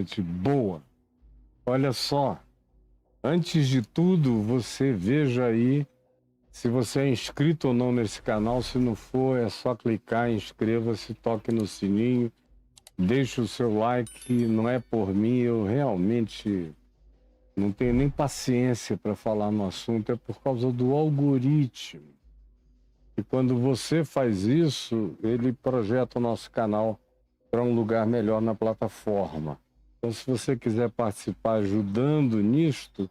gente boa. Olha só, antes de tudo, você veja aí se você é inscrito ou não nesse canal. Se não for, é só clicar, inscreva-se, toque no sininho, deixe o seu like. Não é por mim, eu realmente não tenho nem paciência para falar no assunto, é por causa do algoritmo. E quando você faz isso, ele projeta o nosso canal para um lugar melhor na plataforma. Então, se você quiser participar ajudando nisto,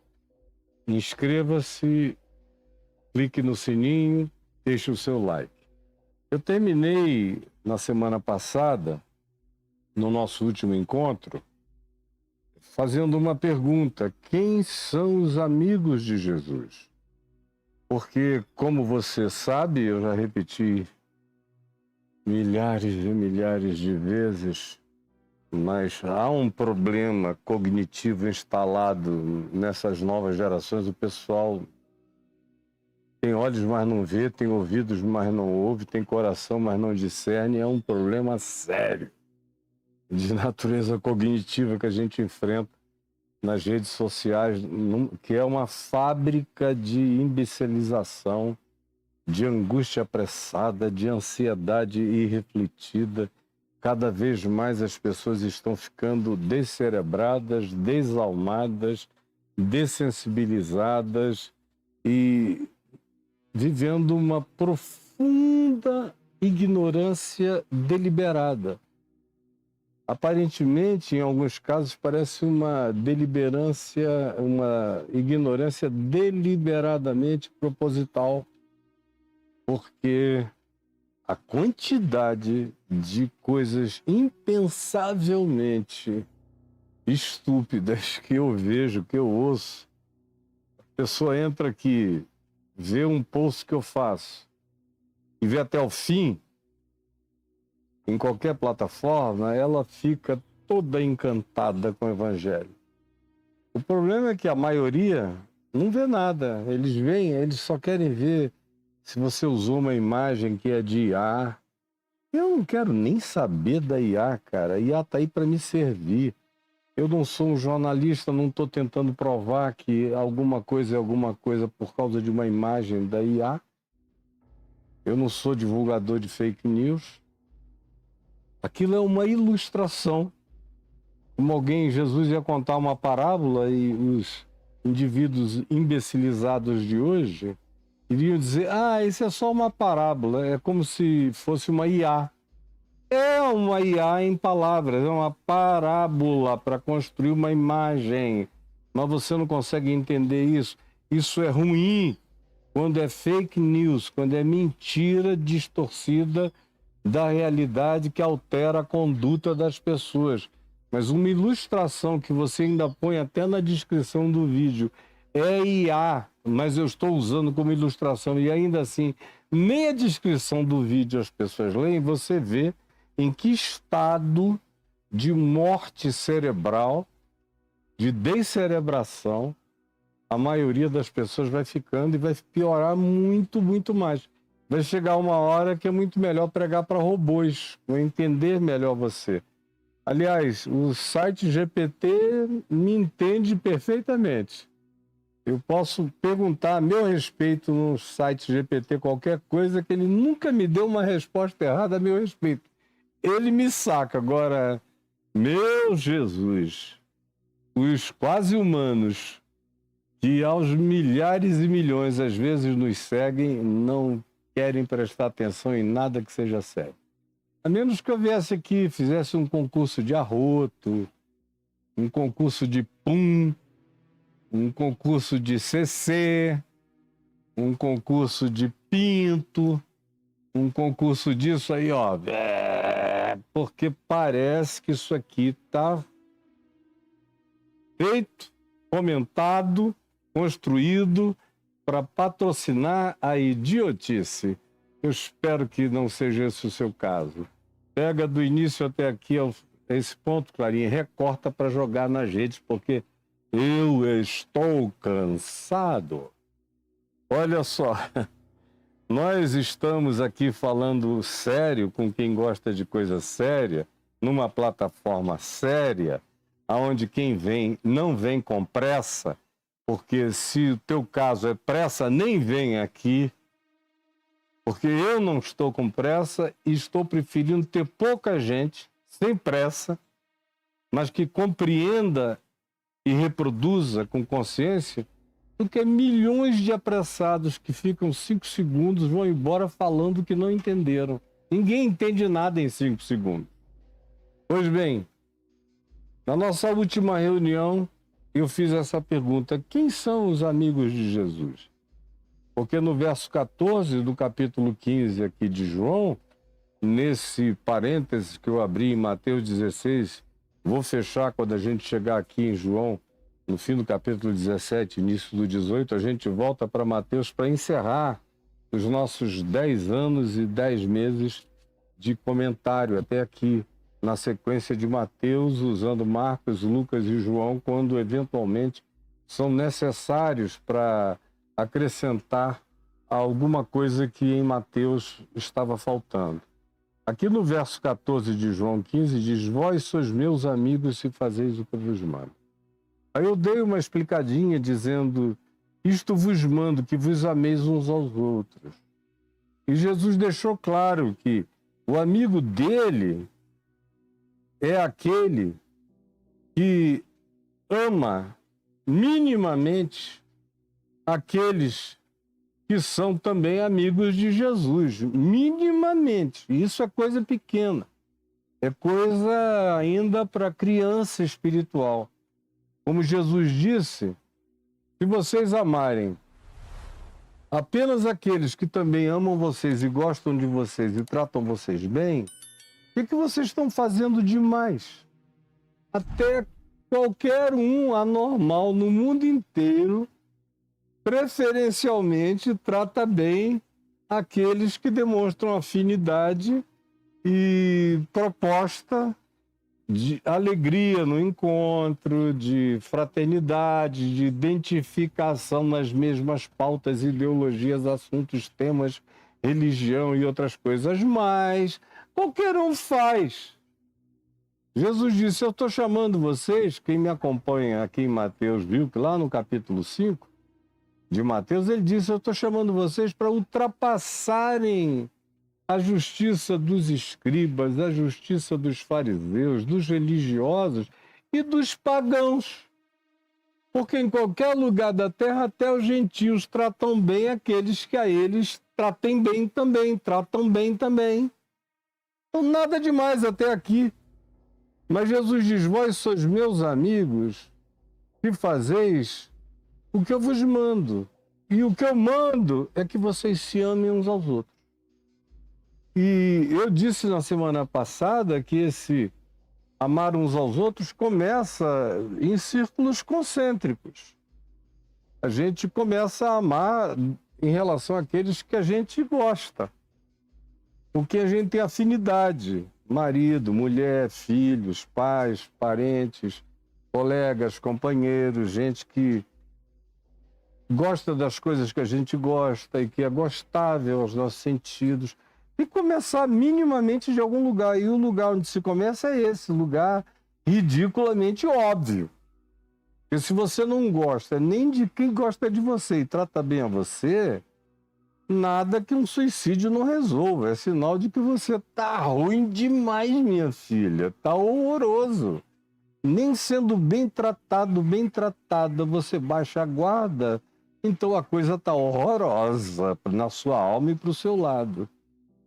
inscreva-se, clique no sininho, deixe o seu like. Eu terminei na semana passada, no nosso último encontro, fazendo uma pergunta: quem são os amigos de Jesus? Porque, como você sabe, eu já repeti milhares e milhares de vezes, mas há um problema cognitivo instalado nessas novas gerações. O pessoal tem olhos, mas não vê, tem ouvidos, mas não ouve, tem coração, mas não discerne. É um problema sério de natureza cognitiva que a gente enfrenta nas redes sociais, que é uma fábrica de imbecilização, de angústia apressada, de ansiedade irrefletida. Cada vez mais as pessoas estão ficando descerebradas, desalmadas, dessensibilizadas e vivendo uma profunda ignorância deliberada. Aparentemente, em alguns casos, parece uma ignorância deliberadamente proposital, porque a quantidade de coisas impensavelmente estúpidas que eu vejo, que eu ouço, a pessoa entra aqui, vê um post que eu faço e vê até o fim, em qualquer plataforma, ela fica toda encantada com o Evangelho. O problema é que a maioria não vê nada. Eles só querem ver se você usou uma imagem que é de IA. Eu não quero nem saber da IA, cara. A IA está aí para me servir. Eu não sou um jornalista, não estou tentando provar que alguma coisa é alguma coisa por causa de uma imagem da IA. Eu não sou divulgador de fake news. Aquilo é uma ilustração. Como Jesus ia contar uma parábola e os indivíduos imbecilizados de hoje iriam dizer: isso é só uma parábola, é como se fosse uma IA. É uma IA em palavras, é uma parábola para construir uma imagem. Mas você não consegue entender isso. Isso é ruim quando é fake news, quando é mentira distorcida da realidade que altera a conduta das pessoas. Mas uma ilustração que você ainda põe até na descrição do vídeo é IA, mas eu estou usando como ilustração, e ainda assim, nem a descrição do vídeo as pessoas leem. Você vê em que estado de morte cerebral, de descerebração, a maioria das pessoas vai ficando, e vai piorar muito, muito mais. Vai chegar uma hora que é muito melhor pregar para robôs, vão entender melhor você. Aliás, o site GPT me entende perfeitamente. Eu posso perguntar a meu respeito no site GPT qualquer coisa, que ele nunca me deu uma resposta errada a meu respeito. Ele me saca. Agora, meu Jesus, os quase humanos que aos milhares e milhões às vezes nos seguem não querem prestar atenção em nada que seja sério. A menos que eu viesse aqui, fizesse um concurso de arroto, um concurso de pum, um concurso de CC, um concurso de pinto, um concurso disso aí, ó. Porque parece que isso aqui tá feito, comentado, construído para patrocinar a idiotice. Eu espero que não seja esse o seu caso. Pega do início até aqui, esse ponto, Clarinha, recorta para jogar nas redes, porque eu estou cansado. Olha só, nós estamos aqui falando sério com quem gosta de coisa séria, numa plataforma séria, aonde quem vem não vem com pressa, porque se o teu caso é pressa, nem vem aqui, porque eu não estou com pressa e estou preferindo ter pouca gente, sem pressa, mas que compreenda e reproduza com consciência, do que milhões de apressados que ficam 5 segundos, vão embora falando que não entenderam. Ninguém entende nada em 5 segundos. Pois bem, na nossa última reunião, eu fiz essa pergunta: quem são os amigos de Jesus? Porque no verso 14 do capítulo 15 aqui de João, nesse parênteses que eu abri em Mateus 16, vou fechar quando a gente chegar aqui em João, no fim do capítulo 17, início do 18, a gente volta para Mateus para encerrar os nossos 10 anos e 10 meses de comentário até aqui, na sequência de Mateus, usando Marcos, Lucas e João, quando eventualmente são necessários para acrescentar alguma coisa que em Mateus estava faltando. Aqui no verso 14 de João 15 diz: vós sois meus amigos se fazeis o que eu vos mando. Aí eu dei uma explicadinha dizendo: isto vos mando, que vos ameis uns aos outros. E Jesus deixou claro que o amigo dele é aquele que ama minimamente aqueles que são também amigos de Jesus. Minimamente. Isso é coisa pequena. É coisa ainda para criança espiritual. Como Jesus disse, se vocês amarem apenas aqueles que também amam vocês e gostam de vocês e tratam vocês bem, o que vocês estão fazendo demais? Até qualquer um anormal no mundo inteiro, preferencialmente, trata bem aqueles que demonstram afinidade e proposta de alegria no encontro, de fraternidade, de identificação nas mesmas pautas, ideologias, assuntos, temas, religião e outras coisas mais. Qualquer um faz. Jesus disse: eu estou chamando vocês, quem me acompanha aqui em Mateus, viu que lá no capítulo 5 de Mateus, ele disse: eu estou chamando vocês para ultrapassarem a justiça dos escribas, a justiça dos fariseus, dos religiosos e dos pagãos. Porque em qualquer lugar da terra, até os gentios tratam bem aqueles que a eles tratam bem também. Então, nada demais até aqui. Mas Jesus diz: vós sois meus amigos, se fazeis o que eu vos mando. E o que eu mando é que vocês se amem uns aos outros. E eu disse na semana passada que esse amar uns aos outros começa em círculos concêntricos. A gente começa a amar em relação àqueles que a gente gosta, com quem a gente tem afinidade: marido, mulher, filhos, pais, parentes, colegas, companheiros, gente que gosta das coisas que a gente gosta e que é gostável aos nossos sentidos. E começar minimamente de algum lugar. E o lugar onde se começa é esse lugar ridiculamente óbvio. Porque se você não gosta nem de quem gosta de você e trata bem a você, nada que um suicídio não resolva. É sinal de que você tá ruim demais, minha filha. Tá horroroso. Nem sendo bem tratado, bem tratada, você baixa a guarda, então a coisa tá horrorosa na sua alma e para o seu lado.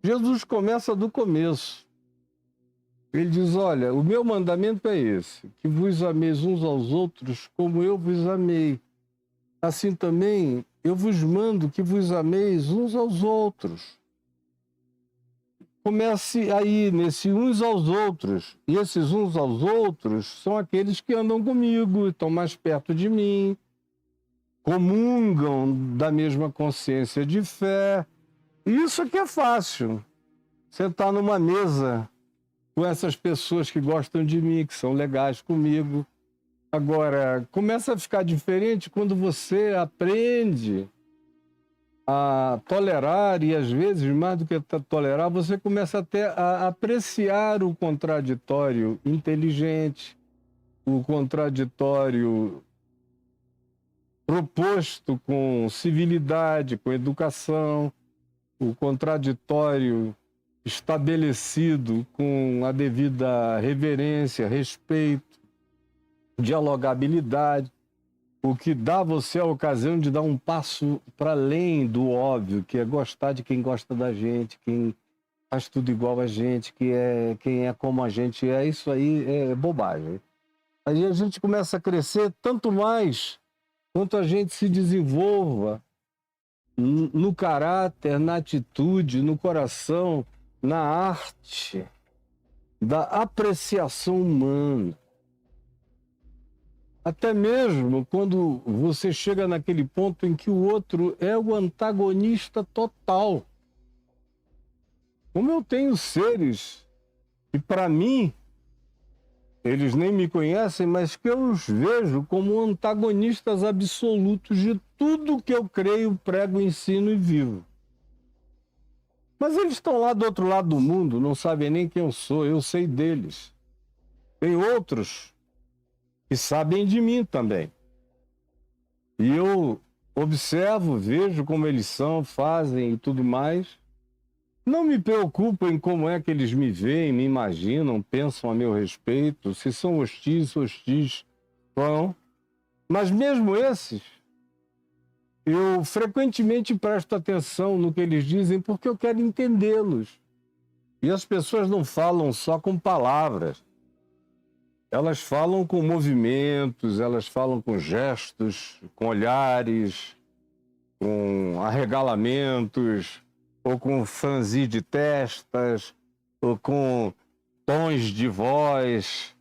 Jesus começa do começo. Ele diz: olha, o meu mandamento é esse, que vos ameis uns aos outros como eu vos amei. Assim também eu vos mando que vos ameis uns aos outros. Comece aí nesse uns aos outros. E esses uns aos outros são aqueles que andam comigo, estão mais perto de mim, comungam da mesma consciência de fé. Isso aqui é fácil. Sentar numa mesa com essas pessoas que gostam de mim, que são legais comigo. Agora, começa a ficar diferente quando você aprende a tolerar, e às vezes, mais do que tolerar, você começa até a apreciar o contraditório inteligente o contraditório proposto com civilidade, com educação, o contraditório estabelecido com a devida reverência, respeito, dialogabilidade, o que dá a você a ocasião de dar um passo para além do óbvio, que é gostar de quem gosta da gente, quem faz tudo igual a gente, quem é como a gente é. Isso aí é bobagem. Aí a gente começa a crescer tanto mais quanto a gente se desenvolva no caráter, na atitude, no coração, na arte da apreciação humana. Até mesmo quando você chega naquele ponto em que o outro é o antagonista total. Como eu tenho seres que, para mim, eles nem me conhecem, mas que eu os vejo como antagonistas absolutos de tudo que eu creio, prego, ensino e vivo. Mas eles estão lá do outro lado do mundo, não sabem nem quem eu sou, eu sei deles. Tem outros que sabem de mim também. E eu observo, vejo como eles são, fazem e tudo mais. Não me preocupo em como é que eles me veem, me imaginam, pensam a meu respeito. Se são hostis são. Mas mesmo esses, eu frequentemente presto atenção no que eles dizem porque eu quero entendê-los. E as pessoas não falam só com palavras. Elas falam com movimentos, elas falam com gestos, com olhares, com arregalamentos, ou com franzir de testas, ou com tons de voz,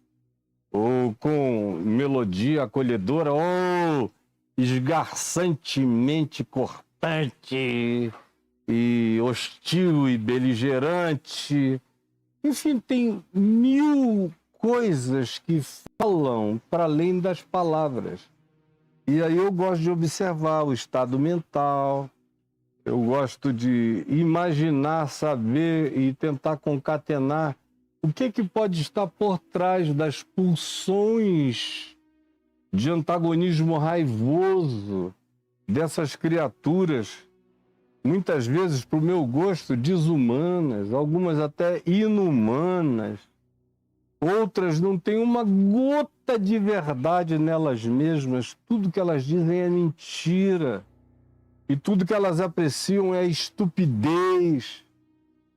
ou com melodia acolhedora, ou esgarçantemente cortante e hostil e beligerante. Enfim, tem mil coisas que falam para além das palavras. E aí eu gosto de observar o estado mental, eu gosto de imaginar, saber e tentar concatenar o que pode estar por trás das pulsões de antagonismo raivoso dessas criaturas, muitas vezes, para o meu gosto, desumanas, algumas até inumanas. Outras não têm uma gota de verdade nelas mesmas. Tudo que elas dizem é mentira. E tudo que elas apreciam é estupidez.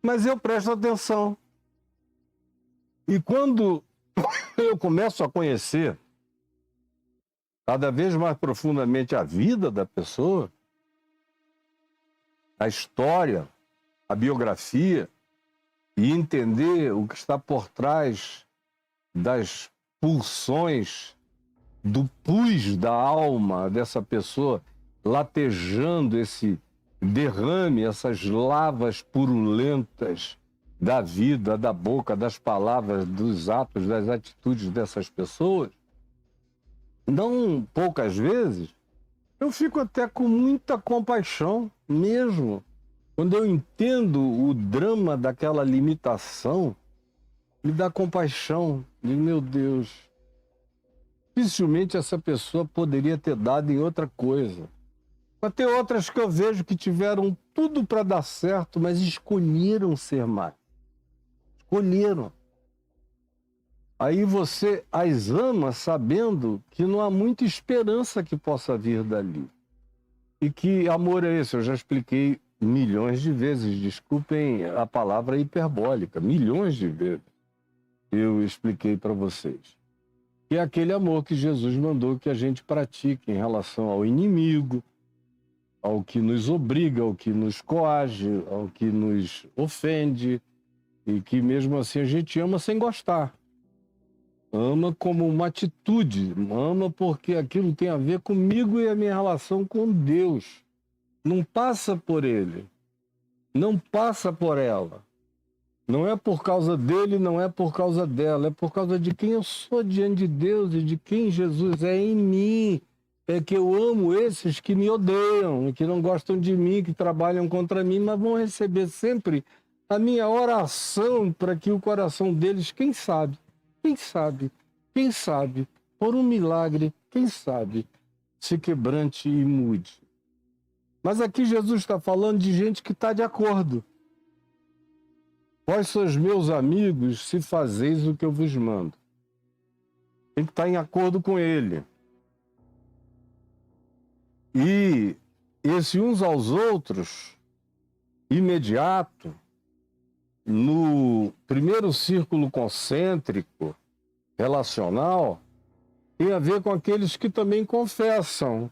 Mas eu presto atenção. E quando eu começo a conhecer cada vez mais profundamente a vida da pessoa, a história, a biografia, e entender o que está por trás das pulsões, do pus da alma dessa pessoa, latejando esse derrame, essas lavas purulentas da vida, da boca, das palavras, dos atos, das atitudes dessas pessoas, não poucas vezes, eu fico até com muita compaixão mesmo. Quando eu entendo o drama daquela limitação, me dá compaixão. Digo, meu Deus, dificilmente essa pessoa poderia ter dado em outra coisa. Mas tem outras que eu vejo que tiveram tudo para dar certo, mas escolheram ser mais. Escolheram. Aí você as ama sabendo que não há muita esperança que possa vir dali. E que amor é esse? Eu já expliquei milhões de vezes, desculpem a palavra hiperbólica, milhões de vezes eu expliquei para vocês. Que é aquele amor que Jesus mandou que a gente pratique em relação ao inimigo, ao que nos obriga, ao que nos coage, ao que nos ofende, e que mesmo assim a gente ama sem gostar. Ama como uma atitude, ama porque aquilo tem a ver comigo e a minha relação com Deus. Não passa por ele, não passa por ela. Não é por causa dele, não é por causa dela, é por causa de quem eu sou diante de Deus e de quem Jesus é em mim. É que eu amo esses que me odeiam, que não gostam de mim, que trabalham contra mim, mas vão receber sempre a minha oração para que o coração deles, quem sabe, por um milagre, quem sabe, se quebrante e mude. Mas aqui Jesus está falando de gente que está de acordo. Vós sois meus amigos, se fazeis o que eu vos mando. Tem que estar em acordo com ele. E esse uns aos outros, imediato, no primeiro círculo concêntrico, relacional, tem a ver com aqueles que também confessam.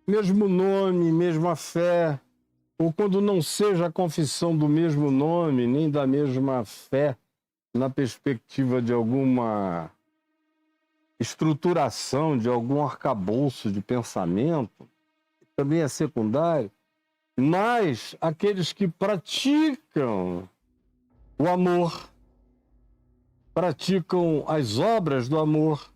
Mesmo nome, mesma fé, ou quando não seja a confissão do mesmo nome, nem da mesma fé, na perspectiva de alguma estruturação, de algum arcabouço de pensamento, também é secundário, mas aqueles que praticam o amor, praticam as obras do amor,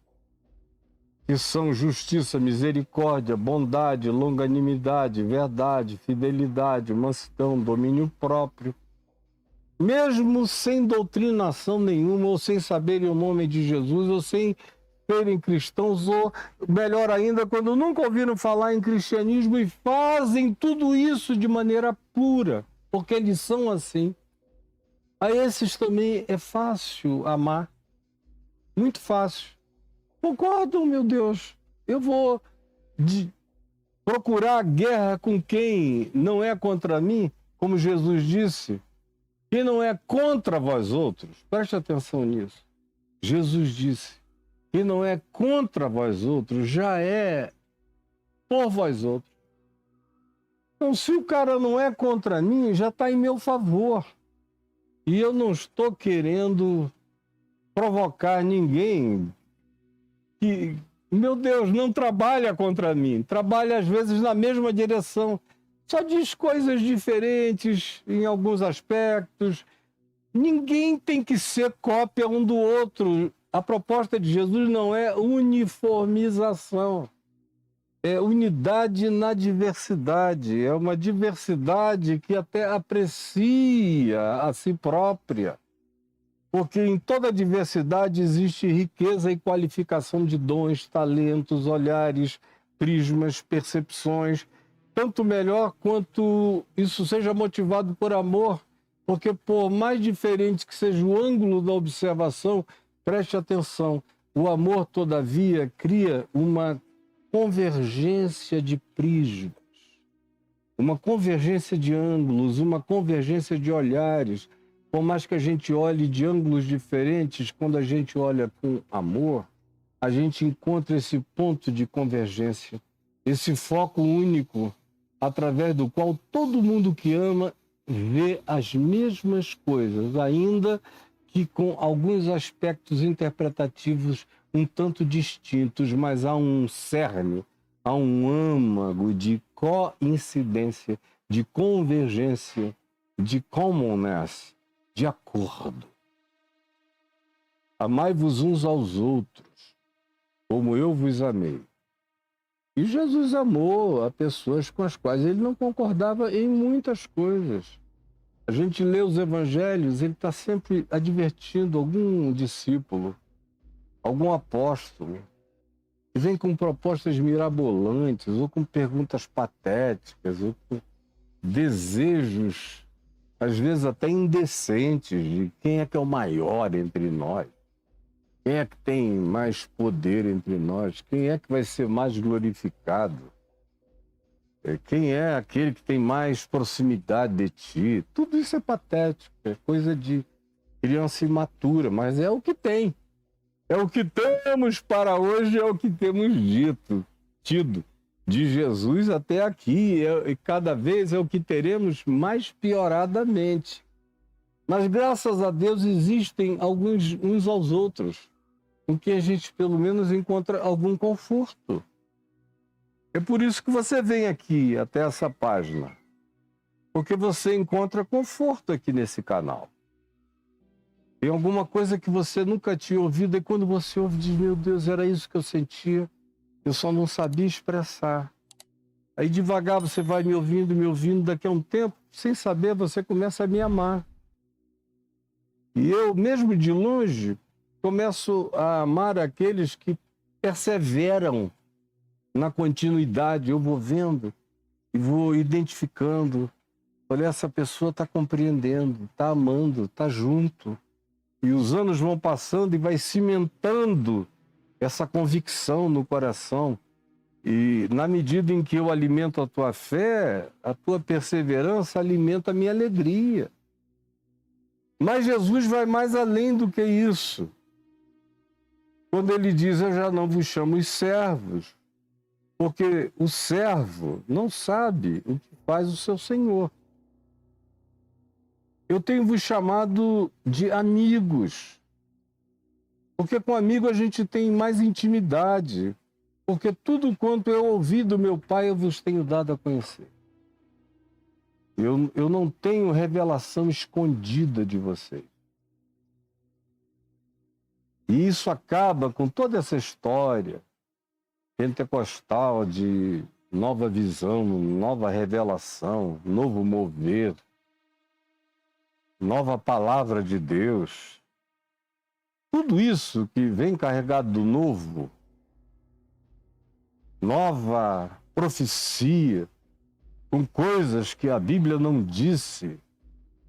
que são justiça, misericórdia, bondade, longanimidade, verdade, fidelidade, mansidão, domínio próprio, mesmo sem doutrinação nenhuma, ou sem saberem o nome de Jesus, ou sem serem cristãos, ou melhor ainda, quando nunca ouviram falar em cristianismo e fazem tudo isso de maneira pura, porque eles são assim. A esses também é fácil amar, muito fácil. Concordo, meu Deus. Eu vou procurar guerra com quem não é contra mim, como Jesus disse. Quem não é contra vós outros, preste atenção nisso. Jesus disse, quem não é contra vós outros, já é por vós outros. Então, se o cara não é contra mim, já está em meu favor. E eu não estou querendo provocar ninguém que, meu Deus, não trabalha contra mim, trabalha às vezes na mesma direção, só diz coisas diferentes em alguns aspectos. Ninguém tem que ser cópia um do outro. A proposta de Jesus não é uniformização, é unidade na diversidade, é uma diversidade que até aprecia a si própria. Porque em toda diversidade existe riqueza e qualificação de dons, talentos, olhares, prismas, percepções, tanto melhor quanto isso seja motivado por amor, porque por mais diferente que seja o ângulo da observação, preste atenção, o amor, todavia, cria uma convergência de prismas, uma convergência de ângulos, uma convergência de olhares. Por mais que a gente olhe de ângulos diferentes, quando a gente olha com amor, a gente encontra esse ponto de convergência, esse foco único, através do qual todo mundo que ama vê as mesmas coisas, ainda que com alguns aspectos interpretativos um tanto distintos, mas há um cerne, há um âmago de coincidência, de convergência, de commonness, de acordo. Amai-vos uns aos outros, como eu vos amei. E Jesus amou a pessoas com as quais ele não concordava em muitas coisas. A gente lê os evangelhos, ele está sempre advertindo algum discípulo, algum apóstolo, que vem com propostas mirabolantes, ou com perguntas patéticas, ou com desejos às vezes até indecentes, de quem é que é o maior entre nós, quem é que tem mais poder entre nós, quem é que vai ser mais glorificado, quem é aquele que tem mais proximidade de ti. Tudo isso é patético, é coisa de criança imatura, mas é o que tem. É o que temos para hoje, é o que temos tido de Jesus até aqui, e cada vez é o que teremos mais pioradamente. Mas graças a Deus existem alguns uns aos outros, em que a gente pelo menos encontra algum conforto. É por isso que você vem aqui até essa página, porque você encontra conforto aqui nesse canal. Tem alguma coisa que você nunca tinha ouvido, e quando você ouve, diz, meu Deus, era isso que eu sentia, eu só não sabia expressar. Aí devagar você vai me ouvindo, daqui a um tempo, sem saber, você começa a me amar. E eu, mesmo de longe, começo a amar aqueles que perseveram na continuidade. Eu vou vendo e vou identificando. Olha, essa pessoa está compreendendo, está amando, está junto. E os anos vão passando e vai cimentando essa convicção no coração. E na medida em que eu alimento a tua fé, a tua perseverança alimenta a minha alegria. Mas Jesus vai mais além do que isso. Quando ele diz, eu já não vos chamo os servos, porque o servo não sabe o que faz o seu senhor. Eu tenho vos chamado de amigos, porque com amigo a gente tem mais intimidade, porque tudo quanto eu ouvi do meu Pai eu vos tenho dado a conhecer. Eu não tenho revelação escondida de vocês. E isso acaba com toda essa história pentecostal de nova visão, nova revelação, novo mover, nova palavra de Deus. Tudo isso que vem carregado do novo, nova profecia, com coisas que a Bíblia não disse,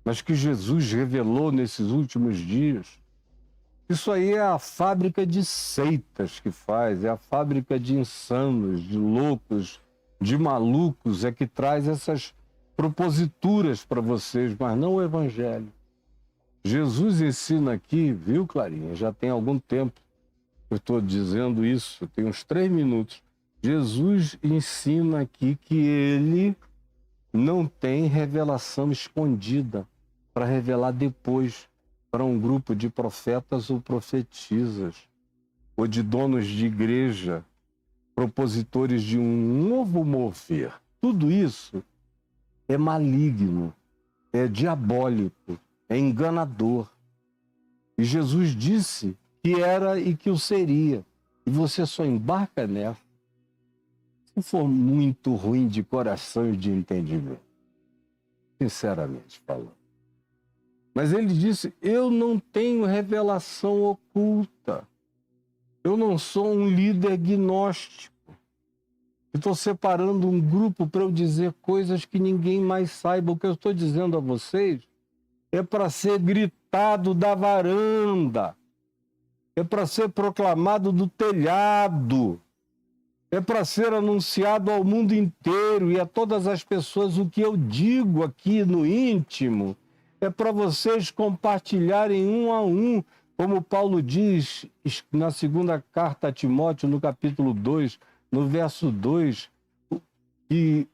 mas que Jesus revelou nesses últimos dias. Isso aí é a fábrica de seitas que faz, é a fábrica de insanos, de loucos, de malucos, é que traz essas proposituras para vocês, mas não o Evangelho. Jesus ensina aqui, viu, Clarinha? Já tem algum tempo que eu estou dizendo isso, tem uns 3 minutos. Jesus ensina aqui que ele não tem revelação escondida para revelar depois para um grupo de profetas ou profetisas, ou de donos de igreja, propositores de um novo mover. Tudo isso é maligno, é diabólico, é enganador. E Jesus disse que era e que o seria. E você só embarca nessa se for muito ruim de coração e de entendimento. Sinceramente falando. Mas ele disse, eu não tenho revelação oculta. Eu não sou um líder gnóstico. Estou separando um grupo para eu dizer coisas que ninguém mais saiba. O que eu estou dizendo a vocês é para ser gritado da varanda. É para ser proclamado do telhado. É para ser anunciado ao mundo inteiro e a todas as pessoas o que eu digo aqui no íntimo. É para vocês compartilharem um a um, como Paulo diz na segunda carta a Timóteo, no capítulo 2, no verso 2, que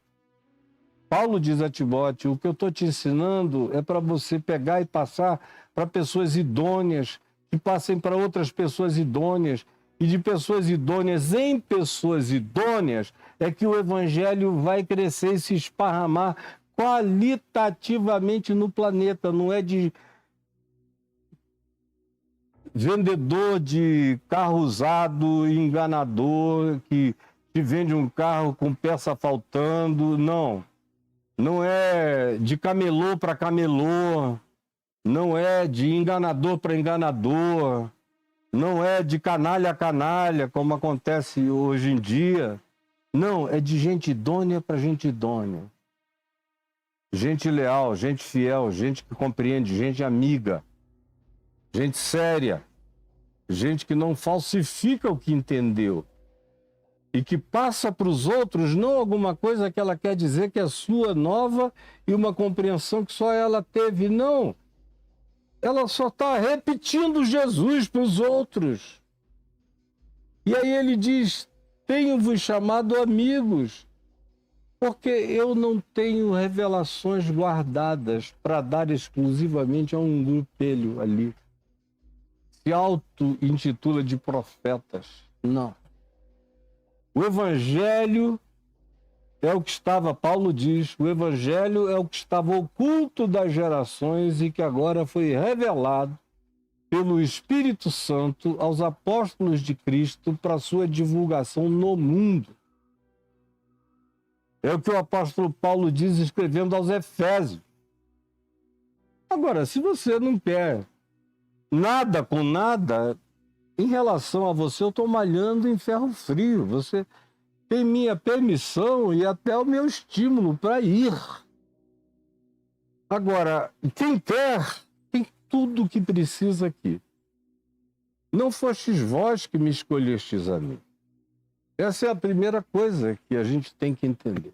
Paulo diz a Timóteo, o que eu estou te ensinando é para você pegar e passar para pessoas idôneas, que passem para outras pessoas idôneas, e de pessoas idôneas em pessoas idôneas, é que o Evangelho vai crescer e se esparramar qualitativamente no planeta, não é de vendedor de carro usado, enganador, que te vende um carro com peça faltando, não. Não é de camelô para camelô, não é de enganador para enganador, não é de canalha a canalha, como acontece hoje em dia. Não, é de gente idônea para gente idônea. Gente leal, gente fiel, gente que compreende, gente amiga, gente séria, gente que não falsifica o que entendeu e que passa para os outros não alguma coisa que ela quer dizer que é sua, nova, e uma compreensão que só ela teve. Não, ela só está repetindo Jesus para os outros. E aí ele diz, tenho-vos chamado amigos, porque eu não tenho revelações guardadas para dar exclusivamente a um grupelho ali. Se auto-intitula de profetas. Não. O Evangelho é o que estava, Paulo diz, o Evangelho é o que estava oculto das gerações e que agora foi revelado pelo Espírito Santo aos apóstolos de Cristo para sua divulgação no mundo. É o que o apóstolo Paulo diz escrevendo aos Efésios. Agora, se você não quer nada com nada, em relação a você, eu estou malhando em ferro frio. Você tem minha permissão e até o meu estímulo para ir. Agora, quem quer, tem tudo o que precisa aqui. Não fostes vós que me escolhestes a mim. Essa é a primeira coisa que a gente tem que entender.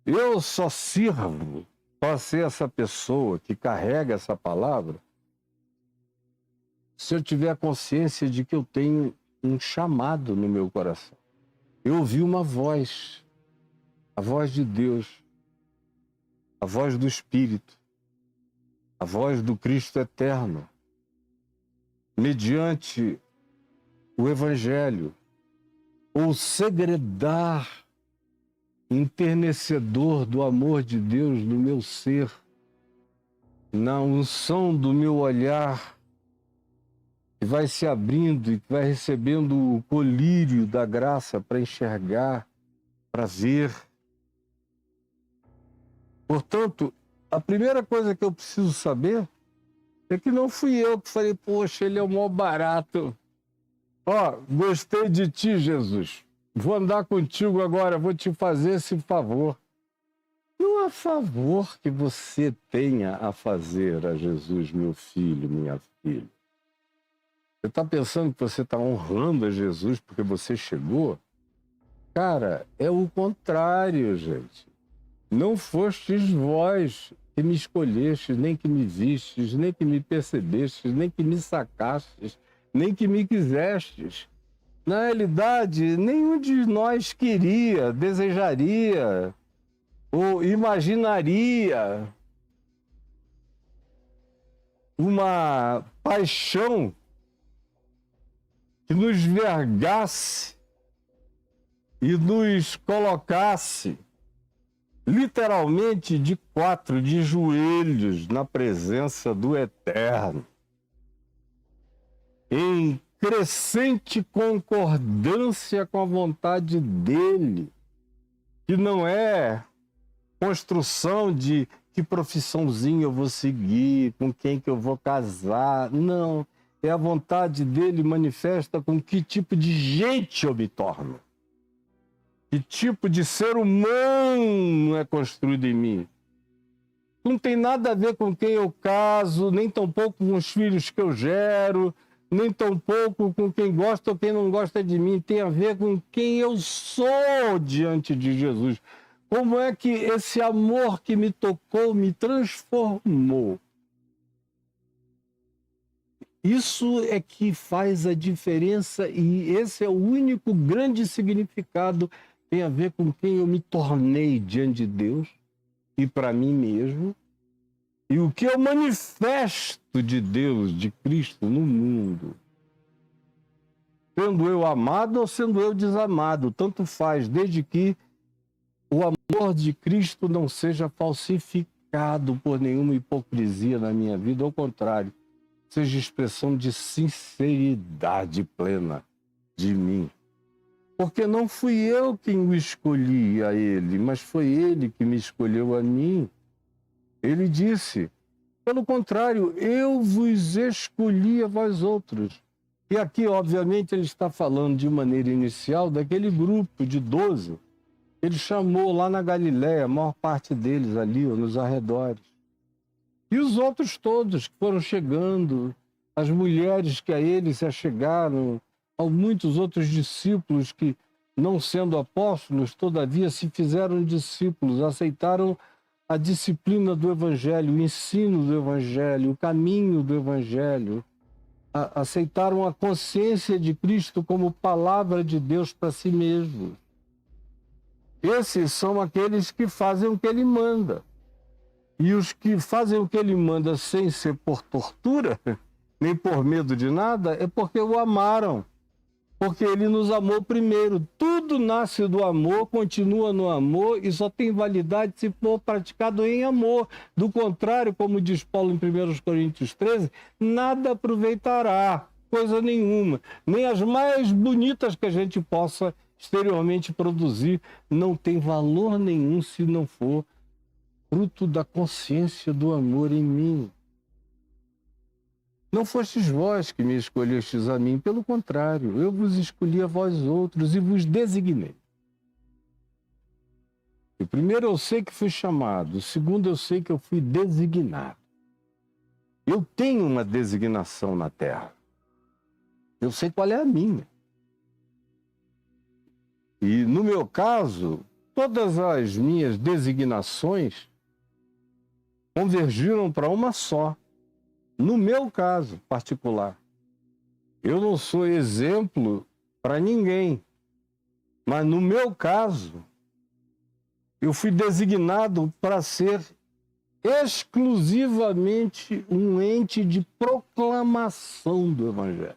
Eu só sirvo para ser essa pessoa que carrega essa palavra se eu tiver a consciência de que eu tenho um chamado no meu coração. Eu ouvi uma voz, a voz de Deus, a voz do Espírito, a voz do Cristo eterno, mediante o Evangelho, ou segredar enternecedor do amor de Deus no meu ser, na unção do meu olhar, que vai se abrindo e que vai recebendo o colírio da graça para enxergar, para ver. Portanto, a primeira coisa que eu preciso saber é que não fui eu que falei, poxa, ele é o maior barato. Ó, gostei de ti, Jesus. Vou andar contigo agora, vou te fazer esse favor. Não há favor que você tenha a fazer a Jesus, meu filho, minha filha. Você está pensando que você está honrando a Jesus porque você chegou? Cara, é o contrário, gente. Não fostes vós que me escolhestes, nem que me vistes, nem que me percebestes, nem que me sacastes, nem que me quisestes. Na realidade, nenhum de nós queria, desejaria ou imaginaria uma paixão que nos vergasse e nos colocasse literalmente de quatro, de joelhos na presença do Eterno, em crescente concordância com a vontade dele, que não é construção de que profissãozinha eu vou seguir, com quem que eu vou casar, não, é a vontade dele manifesta com que tipo de gente eu me torno. Que tipo de ser humano é construído em mim? Não tem nada a ver com quem eu caso, nem tampouco com os filhos que eu gero, nem tampouco com quem gosta ou quem não gosta de mim. Tem a ver com quem eu sou diante de Jesus. Como é que esse amor que me tocou me transformou? Isso é que faz a diferença e esse é o único grande significado. Tem a ver com quem eu me tornei diante de Deus e para mim mesmo, e o que eu manifesto de Deus, de Cristo no mundo. Sendo eu amado ou sendo eu desamado, tanto faz, desde que o amor de Cristo não seja falsificado por nenhuma hipocrisia na minha vida, ao contrário, seja expressão de sinceridade plena de mim. Porque não fui eu quem o escolhi a ele, mas foi ele que me escolheu a mim. Ele disse, pelo contrário, eu vos escolhi a vós outros. E aqui, obviamente, ele está falando de maneira inicial daquele grupo de 12. Ele chamou lá na Galiléia, a maior parte deles ali, nos arredores. E os outros todos que foram chegando, as mulheres que a ele se achegaram, há muitos outros discípulos que, não sendo apóstolos, todavia se fizeram discípulos, aceitaram a disciplina do Evangelho, o ensino do Evangelho, o caminho do Evangelho, aceitaram a consciência de Cristo como palavra de Deus para si mesmo. Esses são aqueles que fazem o que ele manda. E os que fazem o que ele manda sem ser por tortura, nem por medo de nada, é porque o amaram. Porque ele nos amou primeiro. Tudo nasce do amor, continua no amor e só tem validade se for praticado em amor. Do contrário, como diz Paulo em 1 Coríntios 13, nada aproveitará, coisa nenhuma. Nem as mais bonitas que a gente possa exteriormente produzir não tem valor nenhum se não for fruto da consciência do amor em mim. Não fostes vós que me escolhestes a mim, pelo contrário, eu vos escolhi a vós outros e vos designei. O primeiro eu sei que fui chamado, o segundo eu sei que eu fui designado. Eu tenho uma designação na terra. Eu sei qual é a minha. E no meu caso, todas as minhas designações convergiram para uma só. No meu caso particular, eu não sou exemplo para ninguém, mas no meu caso, eu fui designado para ser exclusivamente um ente de proclamação do Evangelho.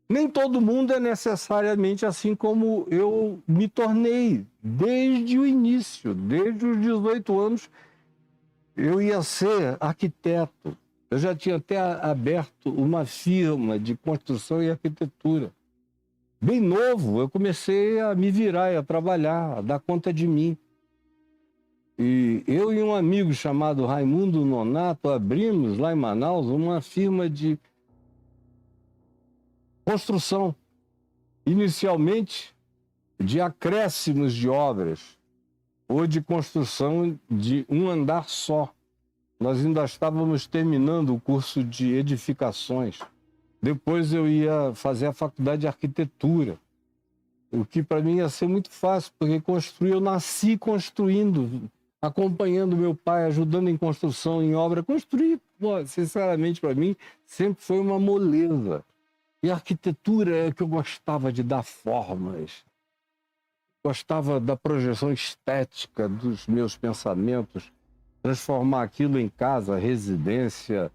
Nem todo mundo é necessariamente assim como eu me tornei desde o início, desde os 18 anos. Eu ia ser arquiteto. Eu já tinha até aberto uma firma de construção e arquitetura. Bem novo, eu comecei a me virar, a trabalhar, a dar conta de mim. E eu e um amigo chamado Raimundo Nonato abrimos lá em Manaus uma firma de construção, inicialmente de acréscimos de obras, ou de construção de um andar só. Nós ainda estávamos terminando o curso de edificações. Depois eu ia fazer a faculdade de arquitetura, o que para mim ia ser muito fácil, porque construir, eu nasci construindo, acompanhando meu pai, ajudando em construção, em obra. Construir, sinceramente, para mim, sempre foi uma moleza. E a arquitetura é que eu gostava de dar formas, gostava da projeção estética dos meus pensamentos, transformar aquilo em casa, residência,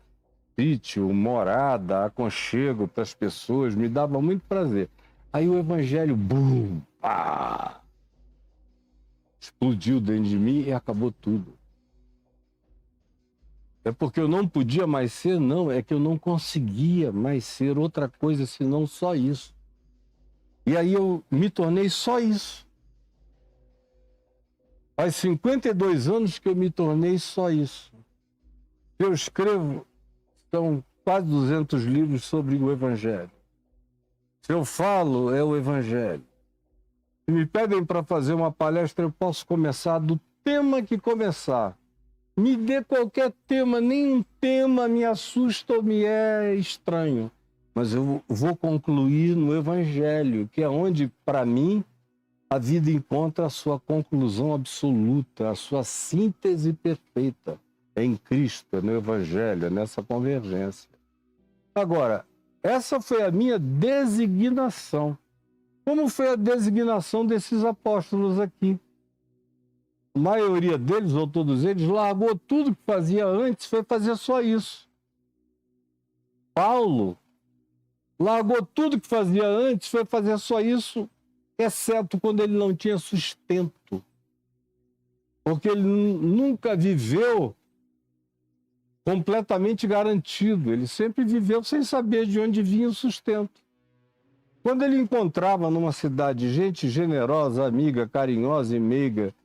sítio, morada, aconchego para as pessoas, me dava muito prazer. Aí o Evangelho, bum, pá, explodiu dentro de mim e acabou tudo. É porque eu não podia mais ser, não, é que eu não conseguia mais ser outra coisa senão só isso. E aí eu me tornei só isso. Faz 52 anos que eu me tornei só isso. Eu escrevo, são quase 200 livros sobre o Evangelho. Se eu falo, é o Evangelho. Se me pedem para fazer uma palestra, eu posso começar do tema que começar. Me dê qualquer tema, nenhum tema me assusta ou me é estranho. Mas eu vou concluir no Evangelho, que é onde, para mim, a vida encontra a sua conclusão absoluta, a sua síntese perfeita. É em Cristo, é no Evangelho, é nessa convergência. Agora, essa foi a minha designação. Como foi a designação desses apóstolos aqui? A maioria deles, ou todos eles, largou tudo que fazia antes, foi fazer só isso. Paulo largou tudo que fazia antes, foi fazer só isso, exceto quando ele não tinha sustento. Porque ele nunca viveu completamente garantido, ele sempre viveu sem saber de onde vinha o sustento. Quando ele encontrava numa cidade gente generosa, amiga, carinhosa e meiga,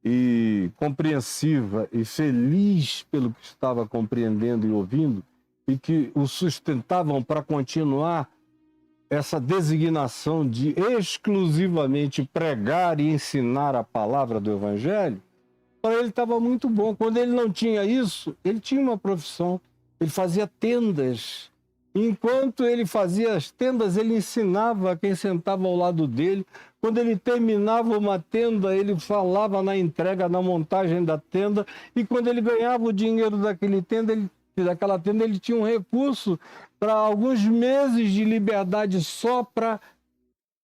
e compreensiva e feliz pelo que estava compreendendo e ouvindo, e que o sustentavam para continuar essa designação de exclusivamente pregar e ensinar a palavra do Evangelho, para ele estava muito bom. Quando ele não tinha isso, ele tinha uma profissão, ele fazia tendas. Enquanto ele fazia as tendas, ele ensinava a quem sentava ao lado dele. Quando ele terminava uma tenda, ele falava na entrega, na montagem da tenda. E quando ele ganhava o dinheiro daquela tenda, ele tinha um recurso para alguns meses de liberdade só para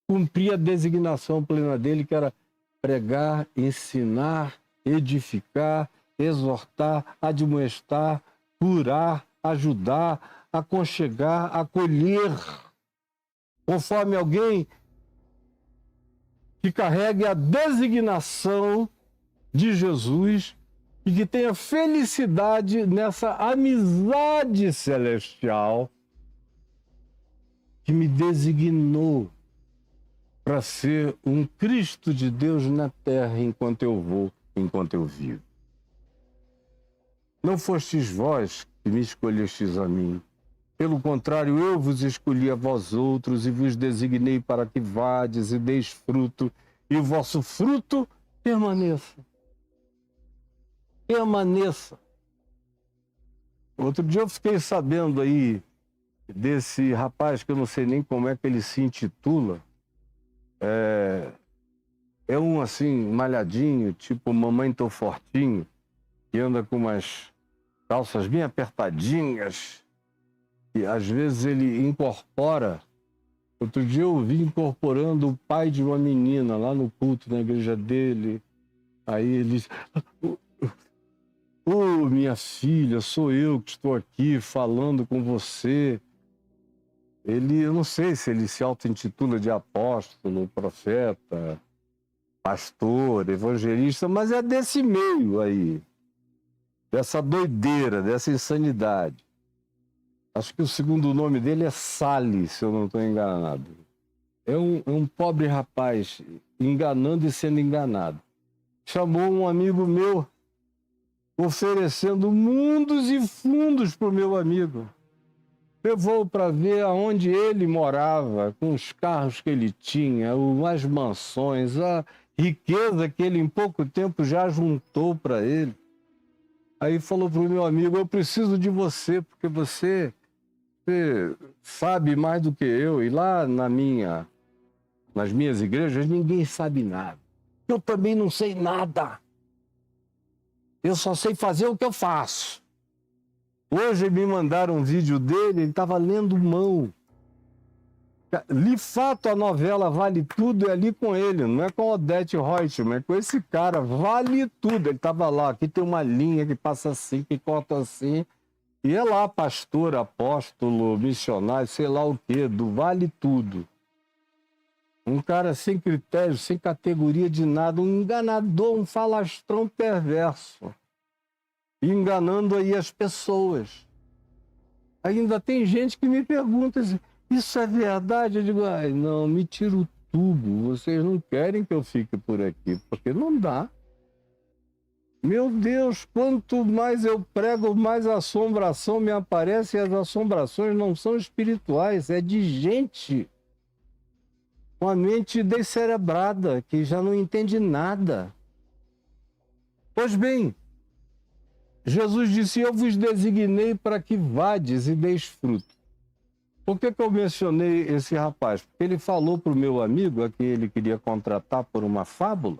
cumprir a designação plena dele, que era pregar, ensinar, edificar, exortar, admoestar, curar, ajudar, aconchegar, acolher, conforme alguém que carregue a designação de Jesus e que tenha felicidade nessa amizade celestial que me designou para ser um Cristo de Deus na terra enquanto eu vou, enquanto eu vivo. Não fostes vós que que me escolhestes a mim. Pelo contrário, eu vos escolhi a vós outros e vos designei para que vades e deis fruto, e o vosso fruto permaneça. Permaneça. Outro dia eu fiquei sabendo aí desse rapaz que eu não sei nem como é que ele se intitula. É um assim, malhadinho, tipo mamãe tô fortinho, que anda com umas calças bem apertadinhas. E às vezes ele incorpora. Outro dia eu vi incorporando o pai de uma menina lá no culto, na igreja dele. Aí ele diz: "Ô, minha filha, sou eu que estou aqui falando com você." Eu não sei se ele se auto-intitula de apóstolo, profeta, pastor, evangelista, mas é desse meio aí, dessa doideira, dessa insanidade. Acho que o segundo nome dele é Sali, se eu não estou enganado. É um pobre rapaz enganando e sendo enganado. Chamou um amigo meu, oferecendo mundos e fundos para o meu amigo. Levou para ver aonde ele morava, com os carros que ele tinha, as mansões, a riqueza que ele em pouco tempo já juntou para ele. Aí falou para o meu amigo: eu preciso de você, porque você sabe mais do que eu. E lá nas minhas igrejas ninguém sabe nada. Eu também não sei nada. Eu só sei fazer o que eu faço. Hoje me mandaram um vídeo dele, ele estava lendo mão. Li fato a novela Vale Tudo, é ali com ele, não é com Odete Reutemann, é com esse cara, Vale Tudo. Ele estava lá, aqui tem uma linha que passa assim, que corta assim. E é lá, pastor, apóstolo, missionário, sei lá o quê, do Vale Tudo. Um cara sem critério, sem categoria de nada, um enganador, um falastrão perverso. Enganando aí as pessoas. Ainda tem gente que me pergunta assim: isso é verdade? Eu digo: ai, não, me tira o tubo, vocês não querem que eu fique por aqui, porque não dá. Meu Deus, quanto mais eu prego, mais assombração me aparece, e as assombrações não são espirituais, é de gente com a mente descerebrada, que já não entende nada. Pois bem, Jesus disse: eu vos designei para que vades e deis fruto. Por que eu mencionei esse rapaz? Porque ele falou para o meu amigo, a quem ele queria contratar por uma fábula,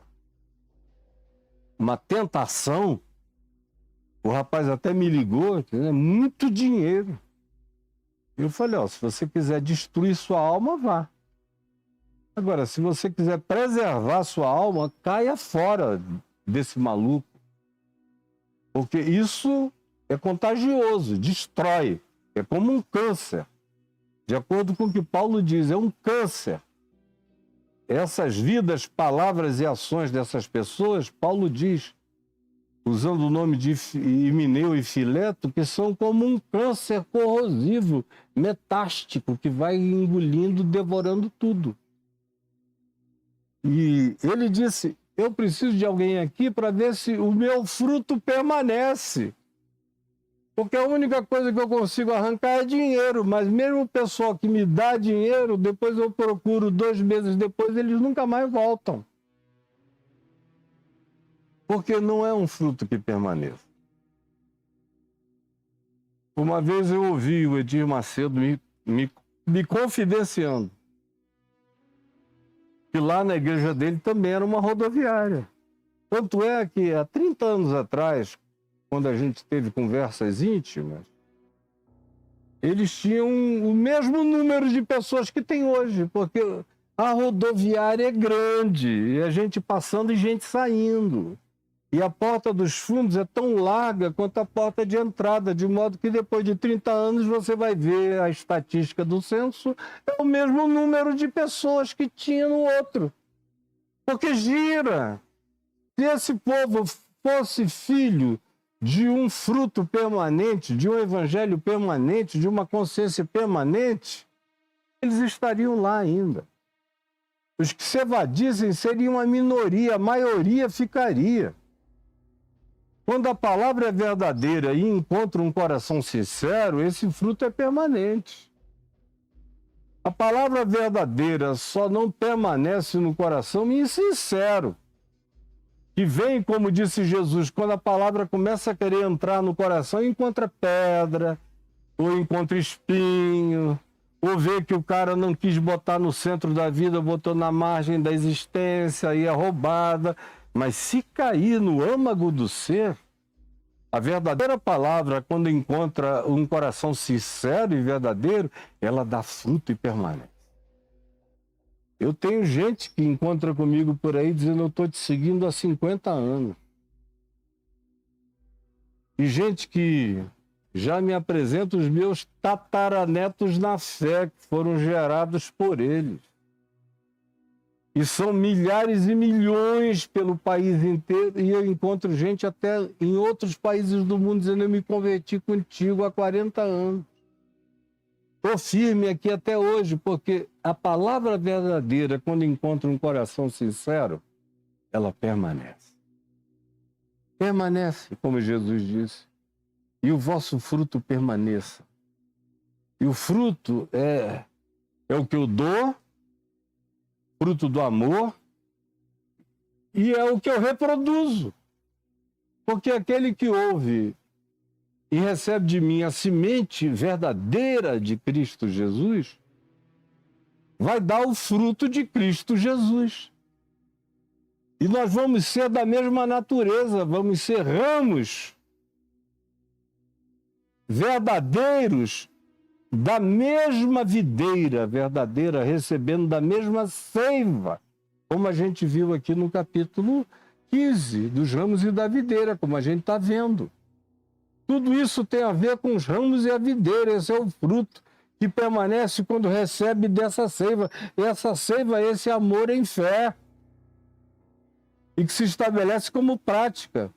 uma tentação. O rapaz até me ligou, é muito dinheiro. Eu falei: se você quiser destruir sua alma, vá. Agora, se você quiser preservar sua alma, caia fora desse maluco. Porque isso é contagioso, destrói. É como um câncer. De acordo com o que Paulo diz, é um câncer. Essas vidas, palavras e ações dessas pessoas, Paulo diz, usando o nome de Himeneu e Fileto, que são como um câncer corrosivo, metástico, que vai engolindo, devorando tudo. E ele disse: eu preciso de alguém aqui para ver se o meu fruto permanece. Porque a única coisa que eu consigo arrancar é dinheiro, mas mesmo o pessoal que me dá dinheiro, depois eu procuro 2 meses depois, eles nunca mais voltam. Porque não é um fruto que permaneça. Uma vez eu ouvi o Edir Macedo me confidenciando que lá na igreja dele também era uma rodoviária. Tanto é que há 30 anos atrás, quando a gente teve conversas íntimas, eles tinham o mesmo número de pessoas que tem hoje, porque a rodoviária é grande, e a gente passando e gente saindo. E a porta dos fundos é tão larga quanto a porta de entrada, de modo que depois de 30 anos você vai ver a estatística do censo, é o mesmo número de pessoas que tinha no outro. Porque gira. Se esse povo fosse filho de um fruto permanente, de um evangelho permanente, de uma consciência permanente, eles estariam lá ainda. Os que se evadissem seriam a minoria, a maioria ficaria. Quando a palavra é verdadeira e encontra um coração sincero, esse fruto é permanente. A palavra verdadeira só não permanece no coração insincero. Que vem, como disse Jesus, quando a palavra começa a querer entrar no coração, encontra pedra, ou encontra espinho, ou vê que o cara não quis botar no centro da vida, botou na margem da existência, aí é roubada. Mas se cair no âmago do ser, a verdadeira palavra, quando encontra um coração sincero e verdadeiro, ela dá fruto e permanece. Eu tenho gente que encontra comigo por aí dizendo: eu estou te seguindo há 50 anos. E gente que já me apresenta os meus tataranetos na fé, que foram gerados por eles. E são milhares e milhões pelo país inteiro. E eu encontro gente até em outros países do mundo dizendo: eu me converti contigo há 40 anos. Estou firme aqui até hoje, porque a palavra verdadeira, quando encontra um coração sincero, ela permanece. Permanece, como Jesus disse. E o vosso fruto permaneça. E o fruto é o que eu dou, fruto do amor, e é o que eu reproduzo. Porque aquele que ouve e recebe de mim a semente verdadeira de Cristo Jesus, vai dar o fruto de Cristo Jesus. E nós vamos ser da mesma natureza, vamos ser ramos verdadeiros da mesma videira verdadeira, recebendo da mesma seiva, como a gente viu aqui no capítulo 15, dos ramos e da videira, como a gente está vendo. Tudo isso tem a ver com os ramos e a videira. Esse é o fruto que permanece quando recebe dessa seiva. E essa seiva é esse amor em fé. E que se estabelece como prática,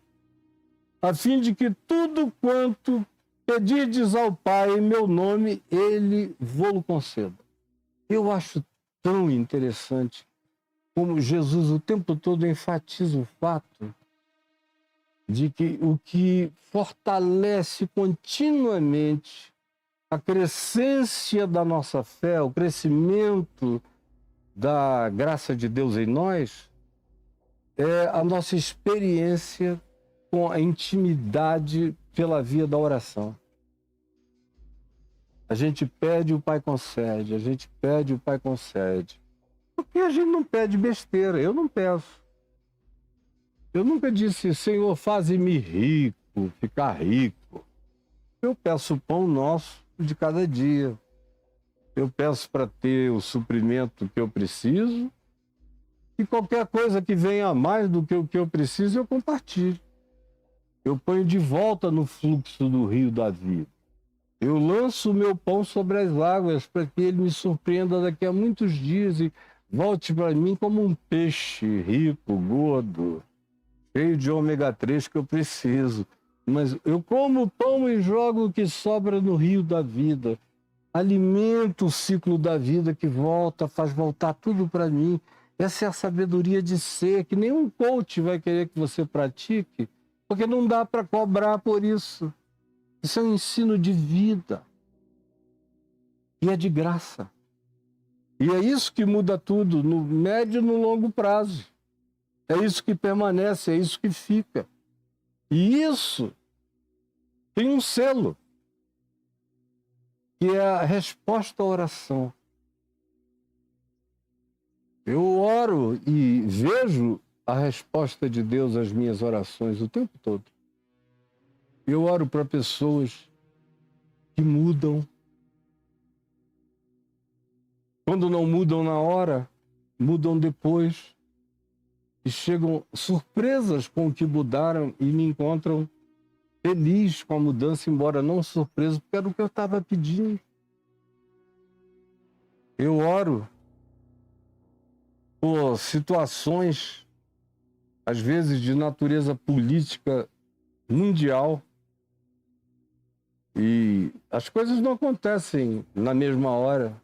a fim de que tudo quanto pedirdes ao Pai em meu nome, Ele vô-lo conceda. Eu acho tão interessante como Jesus o tempo todo enfatiza o fato de que o que fortalece continuamente a crescência da nossa fé, o crescimento da graça de Deus em nós, é a nossa experiência com a intimidade pela via da oração. A gente pede, o Pai concede, a gente pede, o Pai concede. Porque a gente não pede besteira, eu não peço. Eu nunca disse: Senhor, faze-me rico, ficar rico. Eu peço o pão nosso de cada dia. Eu peço para ter o suprimento que eu preciso, e qualquer coisa que venha a mais do que o que eu preciso, eu compartilho. Eu ponho de volta no fluxo do rio da vida. Eu lanço o meu pão sobre as águas para que ele me surpreenda daqui a muitos dias e volte para mim como um peixe rico, gordo, cheio de ômega 3 que eu preciso. Mas eu como o pão e jogo o que sobra no rio da vida. Alimento o ciclo da vida que volta, faz voltar tudo para mim. Essa é a sabedoria de ser, que nenhum coach vai querer que você pratique, porque não dá para cobrar por isso. Isso é um ensino de vida. E é de graça. E é isso que muda tudo, no médio e no longo prazo. É isso que permanece, é isso que fica. E isso tem um selo, que é a resposta à oração. Eu oro e vejo a resposta de Deus às minhas orações o tempo todo. Eu oro para pessoas que mudam. Quando não mudam na hora, mudam depois. E chegam surpresas com o que mudaram e me encontram feliz com a mudança, embora não surpreso, porque era o que eu estava pedindo. Eu oro por situações, às vezes de natureza política mundial, e as coisas não acontecem na mesma hora,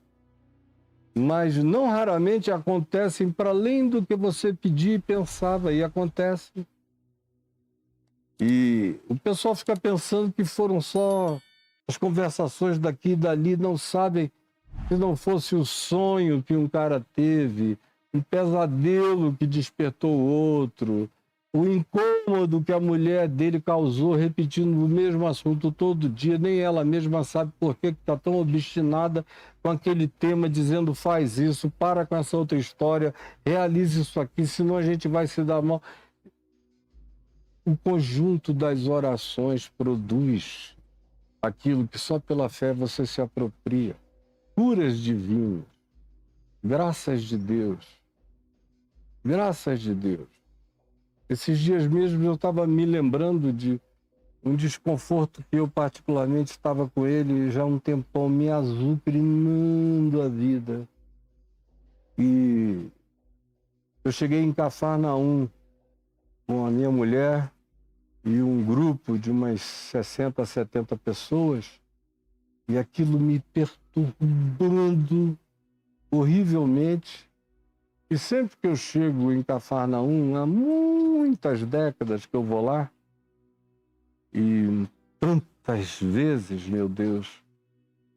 mas não raramente acontecem para além do que você pedia e pensava, e acontece. E o pessoal fica pensando que foram só as conversações daqui e dali, não sabem se não fosse o sonho que um cara teve, um pesadelo que despertou o outro, o incômodo que a mulher dele causou repetindo o mesmo assunto todo dia, nem ela mesma sabe por que está tão obstinada com aquele tema, dizendo faz isso, para com essa outra história, realize isso aqui, senão a gente vai se dar mal. O conjunto das orações produz aquilo que só pela fé você se apropria. Curas divinas, graças de Deus, graças de Deus. Esses dias mesmo eu estava me lembrando de um desconforto que eu particularmente estava com ele já há um tempão, me azucrinando a vida. E eu cheguei em Cafarnaum com a minha mulher e um grupo de umas 60, 70 pessoas, e aquilo me perturbando horrivelmente. E sempre que eu chego em Cafarnaum, há muitas décadas que eu vou lá, e tantas vezes, meu Deus,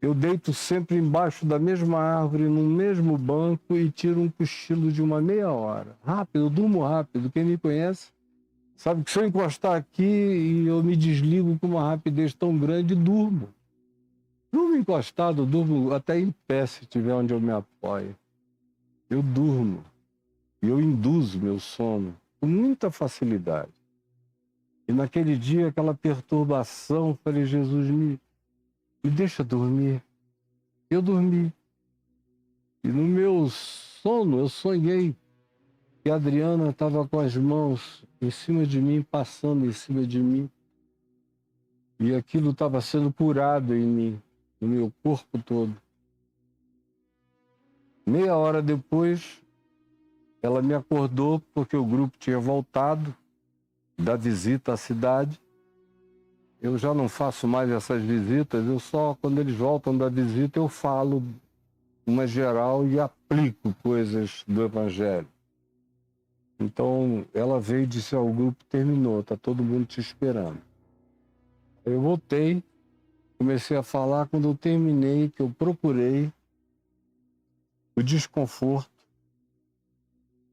eu deito sempre embaixo da mesma árvore, no mesmo banco, e tiro um cochilo de uma meia hora. Rápido, eu durmo rápido. Quem me conhece sabe que se eu encostar aqui e eu me desligo com uma rapidez tão grande, durmo. Durmo encostado, durmo até em pé, se tiver onde eu me apoio. Eu durmo. E eu induzo meu sono com muita facilidade. E naquele dia, aquela perturbação, falei, Jesus, me deixa dormir. Eu dormi. E no meu sono, eu sonhei que a Adriana estava com as mãos em cima de mim, passando em cima de mim. E aquilo estava sendo curado em mim, no meu corpo todo. Meia hora depois, ela me acordou porque o grupo tinha voltado da visita à cidade. Eu já não faço mais essas visitas, eu só, quando eles voltam da visita, eu falo uma geral e aplico coisas do Evangelho. Então, ela veio e disse, o grupo terminou, está todo mundo te esperando. Eu voltei, comecei a falar, quando eu terminei, que eu procurei o desconforto,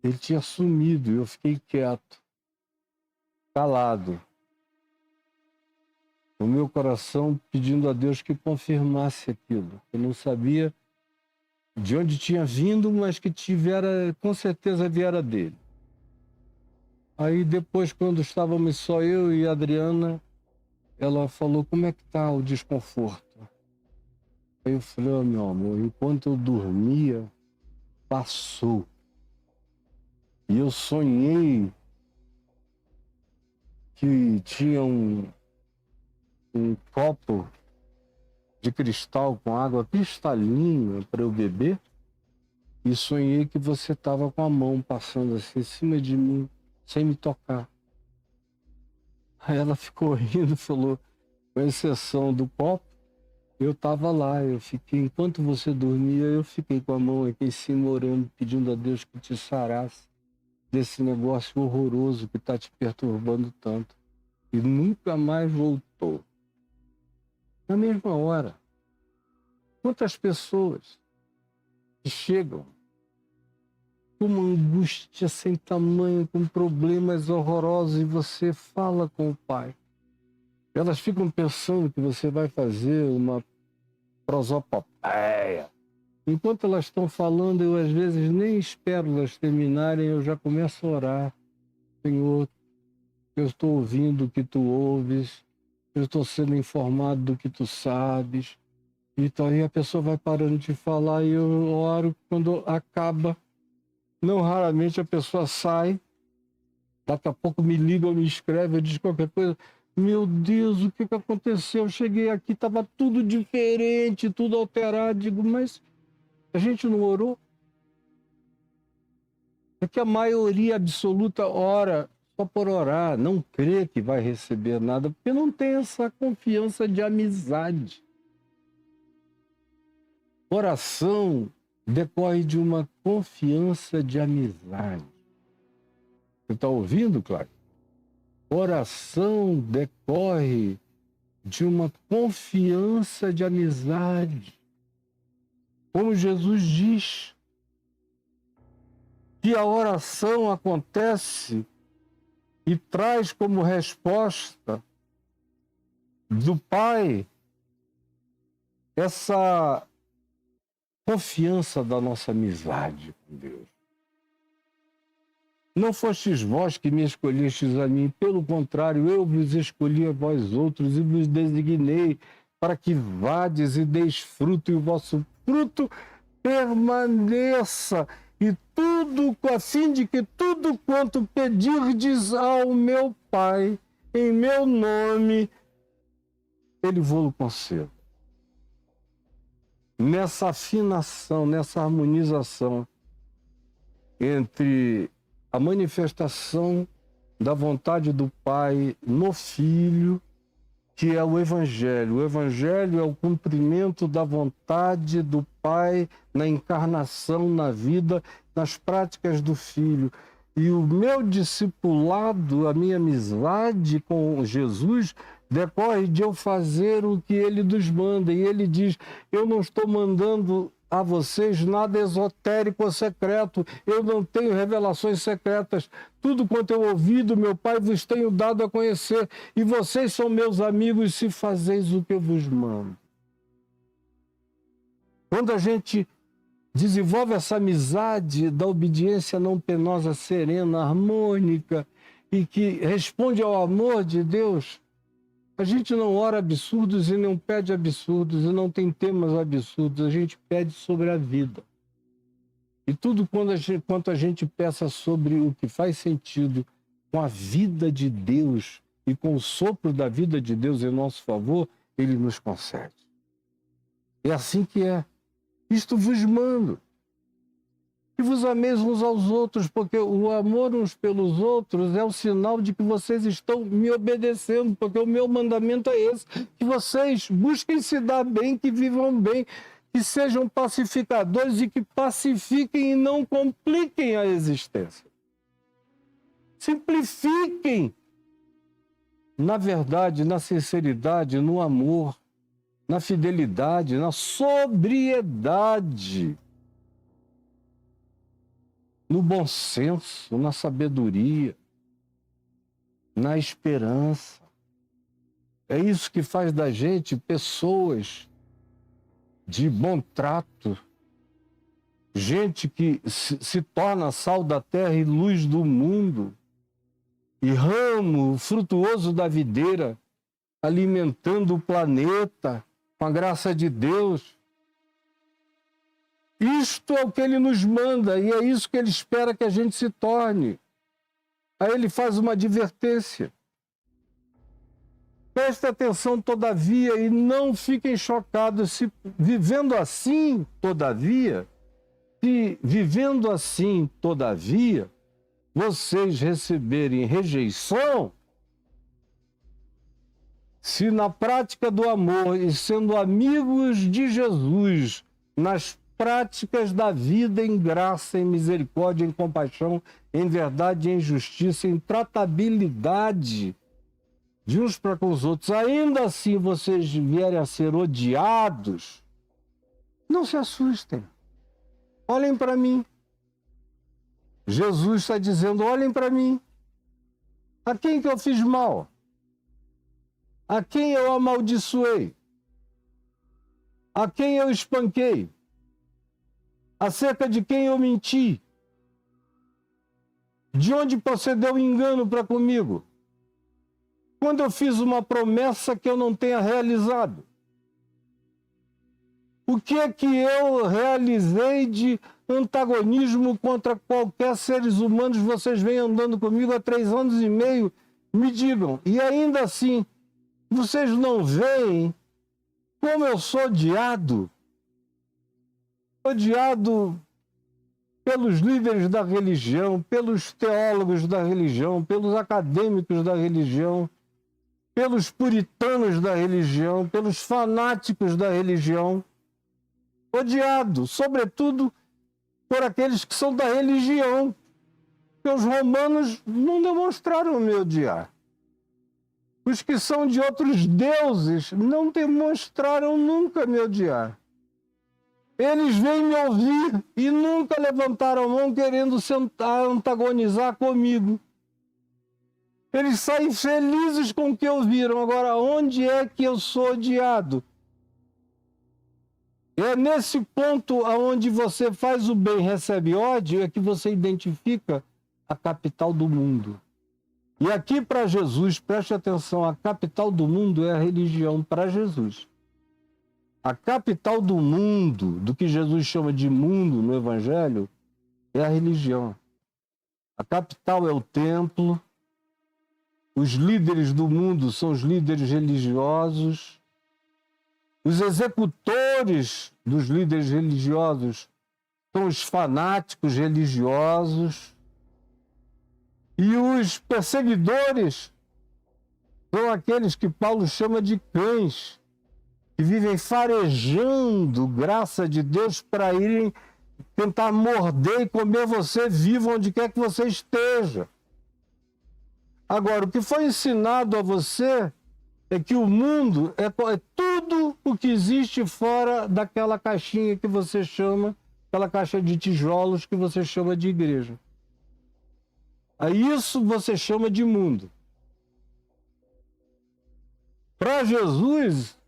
ele tinha sumido, eu fiquei quieto, calado. O meu coração pedindo a Deus que confirmasse aquilo. Eu não sabia de onde tinha vindo, mas que tivera, com certeza viera dele. Aí depois, quando estávamos só eu e a Adriana, ela falou, como é que tá o desconforto? Aí eu falei, meu amor, enquanto eu dormia, passou. E eu sonhei que tinha um copo de cristal com água cristalina para eu beber, e sonhei que você estava com a mão passando assim em cima de mim, sem me tocar. Aí ela ficou rindo e falou, com exceção do copo, eu estava lá, eu fiquei, enquanto você dormia, eu fiquei com a mão aqui em cima orando, pedindo a Deus que te sarasse desse negócio horroroso que está te perturbando tanto. E nunca mais voltou. Na mesma hora. Quantas pessoas que chegam com uma angústia sem tamanho, com problemas horrorosos, e você fala com o Pai. Elas ficam pensando que você vai fazer uma prosopopeia. Enquanto elas estão falando, eu às vezes nem espero elas terminarem, eu já começo a orar. Senhor, eu estou ouvindo o que tu ouves, eu estou sendo informado do que tu sabes. Então aí a pessoa vai parando de falar e eu oro. Quando acaba, não raramente a pessoa sai, daqui a pouco me liga ou me escreve, eu digo qualquer coisa. Meu Deus, o que aconteceu? Eu cheguei aqui, estava tudo diferente, tudo alterado. Digo, mas a gente não orou? É que a maioria absoluta ora só por orar, não crê que vai receber nada, porque não tem essa confiança de amizade. Oração decorre de uma confiança de amizade. Você está ouvindo, Cláudio? Oração decorre de uma confiança de amizade. Como Jesus diz, que a oração acontece e traz como resposta do Pai essa confiança da nossa amizade com Deus. Não fostes vós que me escolhestes a mim, pelo contrário, eu vos escolhi a vós outros e vos designei para que vades e deis fruto, e o vosso fruto permaneça, e tudo, a fim de que tudo quanto pedirdes ao meu Pai, em meu nome, Ele vô-lo conceda. Nessa afinação, nessa harmonização entre a manifestação da vontade do Pai no Filho, que é o Evangelho. O Evangelho é o cumprimento da vontade do Pai na encarnação, na vida, nas práticas do Filho. E o meu discipulado, a minha amizade com Jesus, decorre de eu fazer o que Ele nos manda. E Ele diz, eu não estou mandando a vocês nada esotérico ou secreto. Eu não tenho revelações secretas. Tudo quanto eu ouvi do meu Pai vos tenho dado a conhecer. E vocês são meus amigos se fazeis o que eu vos mando. Quando a gente desenvolve essa amizade da obediência não penosa, serena, harmônica e que responde ao amor de Deus, a gente não ora absurdos e não pede absurdos e não tem temas absurdos, a gente pede sobre a vida. E tudo quanto a gente peça sobre o que faz sentido com a vida de Deus e com o sopro da vida de Deus em nosso favor, Ele nos concede. É assim que é. Isto vos mando. E vos ameis uns aos outros, porque o amor uns pelos outros é o sinal de que vocês estão me obedecendo, porque o meu mandamento é esse, que vocês busquem se dar bem, que vivam bem, que sejam pacificadores e que pacifiquem e não compliquem a existência. Simplifiquem, na verdade, na sinceridade, no amor, na fidelidade, na sobriedade, no bom senso, na sabedoria, na esperança. É isso que faz da gente pessoas de bom trato, gente que se torna sal da terra e luz do mundo, e ramo frutuoso da videira, alimentando o planeta com a graça de Deus. Isto é o que Ele nos manda e é isso que Ele espera que a gente se torne. Aí Ele faz uma advertência. Preste atenção, todavia, e não fiquem chocados se vivendo assim, todavia, vocês receberem rejeição, se na prática do amor e sendo amigos de Jesus, nas práticas da vida em graça, em misericórdia, em compaixão, em verdade, em justiça, em tratabilidade de uns para com os outros, ainda assim vocês vierem a ser odiados, não se assustem. Olhem para mim. Jesus está dizendo, olhem para mim. A quem que eu fiz mal? A quem eu amaldiçoei? A quem eu espanquei? Acerca de quem eu menti? De onde procedeu o engano para comigo? Quando eu fiz uma promessa que eu não tenha realizado? O que é que eu realizei de antagonismo contra qualquer seres humanos? Vocês vêm andando comigo há 3 anos e meio, me digam. E ainda assim, vocês não veem como eu sou odiado? Odiado pelos líderes da religião, pelos teólogos da religião, pelos acadêmicos da religião, pelos puritanos da religião, pelos fanáticos da religião. Odiado, sobretudo, por aqueles que são da religião, que os romanos não demonstraram me odiar. Os que são de outros deuses não demonstraram nunca me odiar. Eles vêm me ouvir e nunca levantaram a mão querendo antagonizar comigo. Eles saem felizes com o que ouviram. Agora, onde é que eu sou odiado? É nesse ponto onde você faz o bem e recebe ódio, é que você identifica a capital do mundo. E aqui para Jesus, preste atenção, a capital do mundo é a religião para Jesus. A capital do mundo, do que Jesus chama de mundo no Evangelho, é a religião. A capital é o templo. Os líderes do mundo são os líderes religiosos. Os executores dos líderes religiosos são os fanáticos religiosos. E os perseguidores são aqueles que Paulo chama de cães, que vivem farejando graça de Deus para irem tentar morder e comer você vivo onde quer que você esteja. Agora, o que foi ensinado a você é que o mundo é tudo o que existe fora daquela caixinha que você chama, aquela caixa de tijolos que você chama de igreja. A isso você chama de mundo. Para Jesus,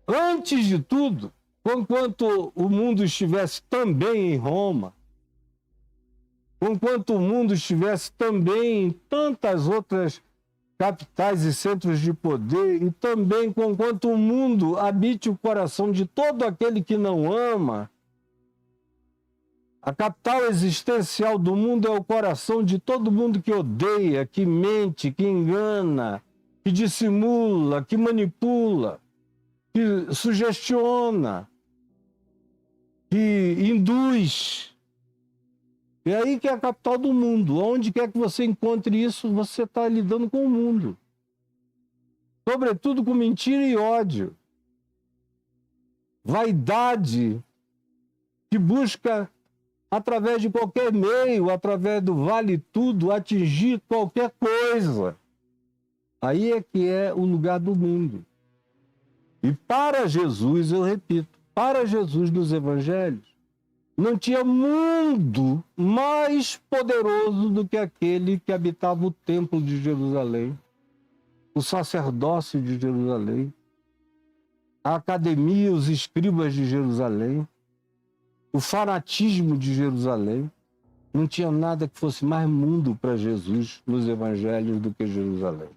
antes de tudo, enquanto o mundo estivesse também em Roma, enquanto o mundo estivesse também em tantas outras capitais e centros de poder, e também enquanto o mundo habite o coração de todo aquele que não ama, a capital existencial do mundo é o coração de todo mundo que odeia, que mente, que engana, que dissimula, que manipula, que sugestiona, que induz. É aí que é a capital do mundo. Onde quer que você encontre isso, você está lidando com o mundo. Sobretudo com mentira e ódio. Vaidade que busca, através de qualquer meio, através do vale tudo, atingir qualquer coisa. Aí é que é o lugar do mundo. E para Jesus, eu repito, para Jesus nos evangelhos, não tinha mundo mais poderoso do que aquele que habitava o templo de Jerusalém, o sacerdócio de Jerusalém, a academia, os escribas de Jerusalém, o fanatismo de Jerusalém. Não tinha nada que fosse mais mundo para Jesus nos evangelhos do que Jerusalém.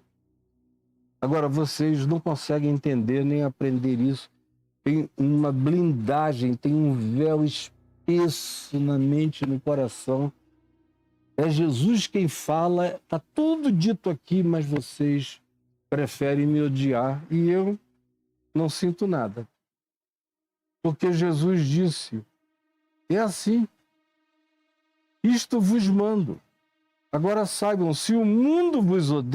Agora, vocês não conseguem entender nem aprender isso. Tem uma blindagem, tem um véu espesso na mente e no coração. É Jesus quem fala, está tudo dito aqui, mas vocês preferem me odiar e eu não sinto nada. Porque Jesus disse, é assim, isto vos mando. Agora saibam, se o mundo vos odeia,